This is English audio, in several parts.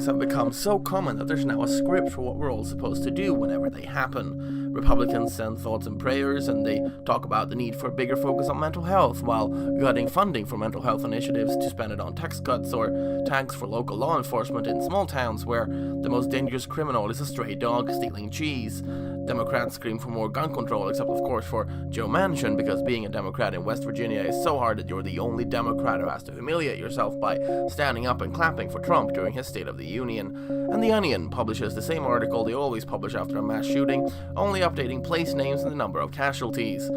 riots have become so common that there's now a script for what we're all supposed to do whenever they happen. Republicans send thoughts and prayers, and they talk about the need for a bigger focus on mental health, while cutting funding for mental health initiatives to spend it on tax cuts or tanks for local law enforcement in small towns where the most dangerous criminal is a stray dog stealing cheese. Democrats scream for more gun control, except of course for Joe Manchin, because being a Democrat in West Virginia is so hard that you're the only Democrat who has to humiliate yourself by standing up and clapping for Trump during his State of the Union. And The Onion publishes the same article they always publish after a mass shooting, only updating place names and the number of casualties.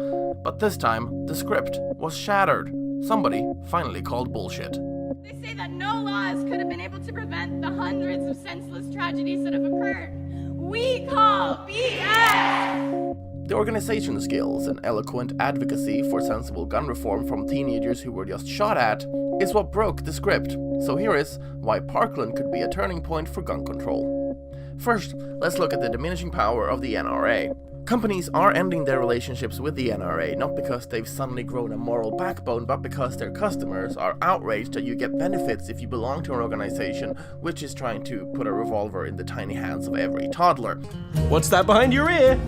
But this time, the script was shattered. Somebody finally called bullshit. They say that no laws could have been able to prevent the hundreds of senseless tragedies that have occurred. We call BS! The organization skills and eloquent advocacy for sensible gun reform from teenagers who were just shot at is what broke the script. So here is why Parkland could be a turning point for gun control. First, let's look at the diminishing power of the NRA. Companies are ending their relationships with the NRA not because they've suddenly grown a moral backbone, but because their customers are outraged that you get benefits if you belong to an organization which is trying to put a revolver in the tiny hands of every toddler. What's that behind your ear?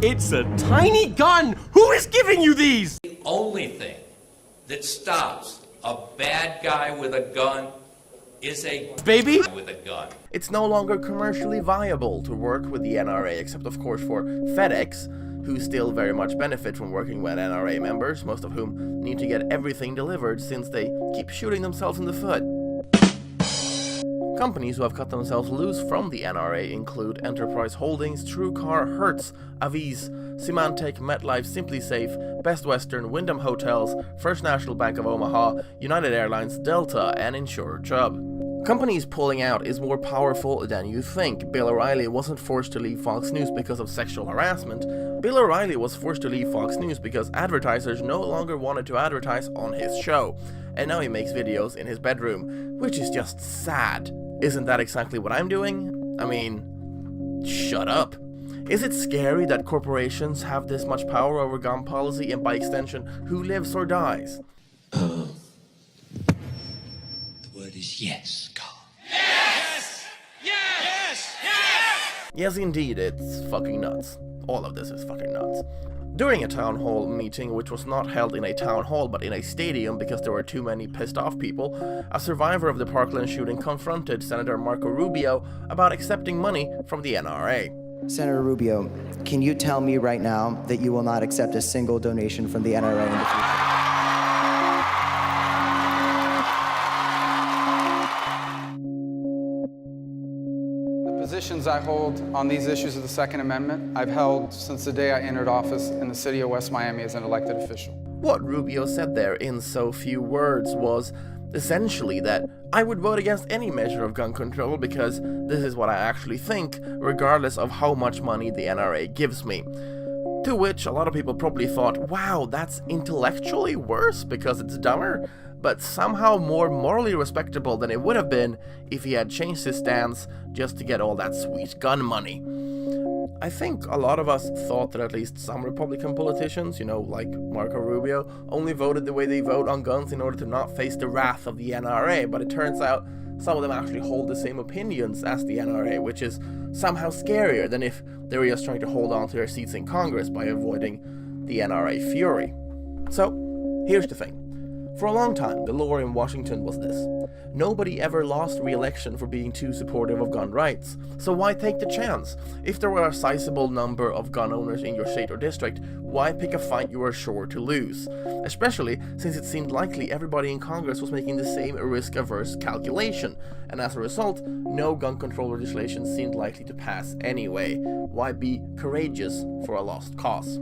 It's a tiny gun! Who is giving you these? The only thing that stops a bad guy with a gun is a baby with a gun. It's no longer commercially viable to work with the NRA, except of course for FedEx, who still very much benefit from working with NRA members, most of whom need to get everything delivered since they keep shooting themselves in the foot. Companies who have cut themselves loose from the NRA include Enterprise Holdings, TrueCar, Hertz, Avis, Symantec, MetLife, SimpliSafe, Best Western, Wyndham Hotels, First National Bank of Omaha, United Airlines, Delta, and insurer Chubb. Companies pulling out is more powerful than you think. Bill O'Reilly wasn't forced to leave Fox News because of sexual harassment. Bill O'Reilly was forced to leave Fox News because advertisers no longer wanted to advertise on his show. And now he makes videos in his bedroom, which is just sad. Isn't that exactly what I'm doing? I mean, shut up. Is it scary that corporations have this much power over gun policy and by extension, who lives or dies? The word is yes, Carl. Yes! Yes! Yes! Yes, indeed, it's fucking nuts. All of this is fucking nuts. During a town hall meeting, which was not held in a town hall but in a stadium because there were too many pissed off people, a survivor of the Parkland shooting confronted Senator Marco Rubio about accepting money from the NRA. Senator Rubio, can you tell me right now that you will not accept a single donation from the NRA in the future? Positions I hold on these issues of the Second Amendment, I've held since the day I entered office in the city of West Miami as an elected official. What Rubio said there in so few words was essentially that I would vote against any measure of gun control because this is what I actually think, regardless of how much money the NRA gives me. To which a lot of people probably thought, wow, that's intellectually worse because it's dumber, but somehow more morally respectable than it would have been if he had changed his stance just to get all that sweet gun money. I think a lot of us thought that at least some Republican politicians, like Marco Rubio, only voted the way they vote on guns in order to not face the wrath of the NRA, but it turns out some of them actually hold the same opinions as the NRA, which is somehow scarier than if they were just trying to hold on to their seats in Congress by avoiding the NRA fury. So, here's the thing. For a long time, the lore in Washington was this: nobody ever lost re-election for being too supportive of gun rights, so why take the chance? If there were a sizable number of gun owners in your state or district, why pick a fight you were sure to lose? Especially since it seemed likely everybody in Congress was making the same risk-averse calculation, and as a result, no gun control legislation seemed likely to pass anyway. Why be courageous for a lost cause?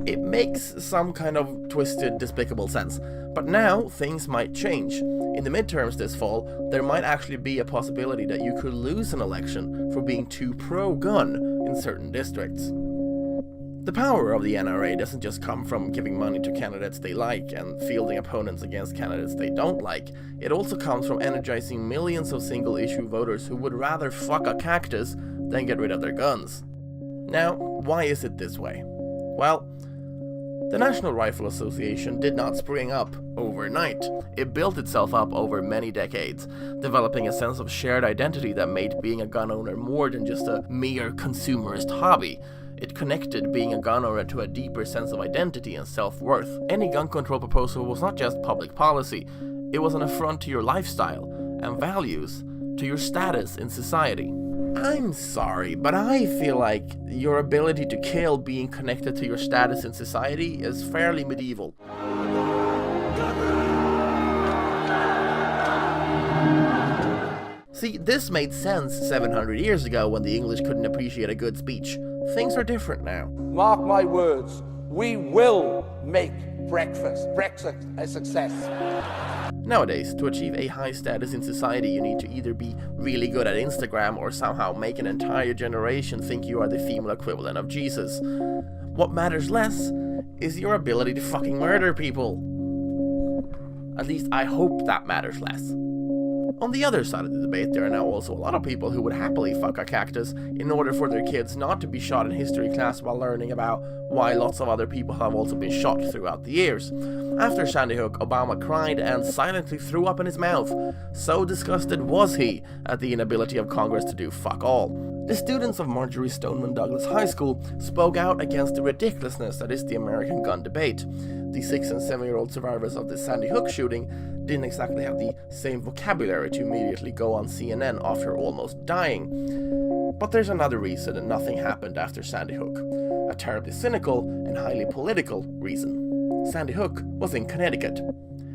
It makes some kind of twisted, despicable sense, but now things might change. In the midterms this fall, there might actually be a possibility that you could lose an election for being too pro-gun in certain districts. The power of the NRA doesn't just come from giving money to candidates they like and fielding opponents against candidates they don't like. It also comes from energizing millions of single-issue voters who would rather fuck a cactus than get rid of their guns. Now, why is it this way? Well, The National Rifle Association did not spring up overnight. It built itself up over many decades, developing a sense of shared identity that made being a gun owner more than just a mere consumerist hobby. It connected being a gun owner to a deeper sense of identity and self-worth. Any gun control proposal was not just public policy, it was an affront to your lifestyle and values, to your status in society. I'm sorry, but I feel like your ability to kill being connected to your status in society is fairly medieval. See, this made sense 700 years ago when the English couldn't appreciate a good speech. Things are different now. Mark my words, we will make Brexit a success. Nowadays, to achieve a high status in society, you need to either be really good at Instagram or somehow make an entire generation think you are the female equivalent of Jesus. What matters less is your ability to fucking murder people. At least I hope that matters less. On the other side of the debate, there are now also a lot of people who would happily fuck a cactus in order for their kids not to be shot in history class while learning about why lots of other people have also been shot throughout the years. After Sandy Hook, Obama cried and silently threw up in his mouth. So disgusted was he at the inability of Congress to do fuck all. The students of Marjorie Stoneman Douglas High School spoke out against the ridiculousness that is the American gun debate. The 6 and 7-year-old survivors of the Sandy Hook shooting didn't exactly have the same vocabulary to immediately go on CNN after almost dying. But there's another reason that nothing happened after Sandy Hook. A terribly cynical and highly political reason. Sandy Hook was in Connecticut,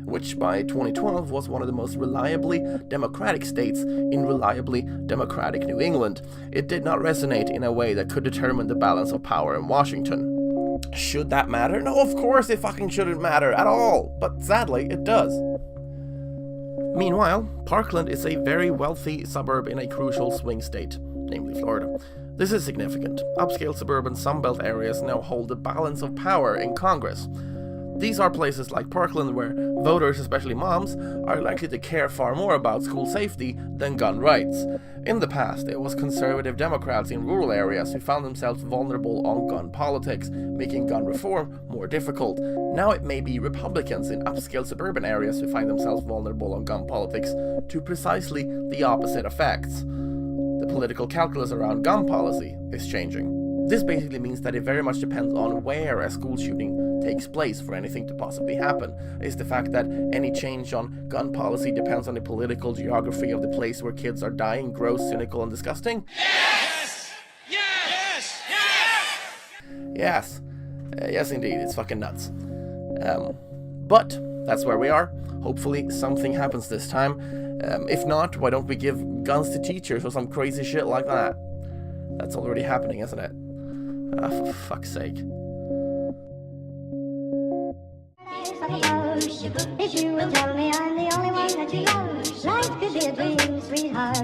which by 2012 was one of the most reliably democratic states in reliably democratic New England. It did not resonate in a way that could determine the balance of power in Washington. Should that matter? No, of course it fucking shouldn't matter at all, but sadly it does. Meanwhile, Parkland is a very wealthy suburb in a crucial swing state, namely Florida. This is significant. Upscale suburban Sunbelt areas now hold the balance of power in Congress. These are places like Parkland where voters, especially moms, are likely to care far more about school safety than gun rights. In the past, it was conservative Democrats in rural areas who found themselves vulnerable on gun politics, making gun reform more difficult. Now it may be Republicans in upscale suburban areas who find themselves vulnerable on gun politics, to precisely the opposite effects. The political calculus around gun policy is changing. This basically means that it very much depends on where a school shooting takes place for anything to possibly happen. Is the fact that any change on gun policy depends on the political geography of the place where kids are dying gross, cynical, and disgusting? Yes! Yes! Yes! Yes, indeed, it's fucking nuts. But that's where we are. Hopefully something happens this time. If not, why don't we give guns to teachers or some crazy shit like that? That's already happening, isn't it? For fuck's sake. If you will tell me I'm the only one that you love, life could be a dream, sweetheart.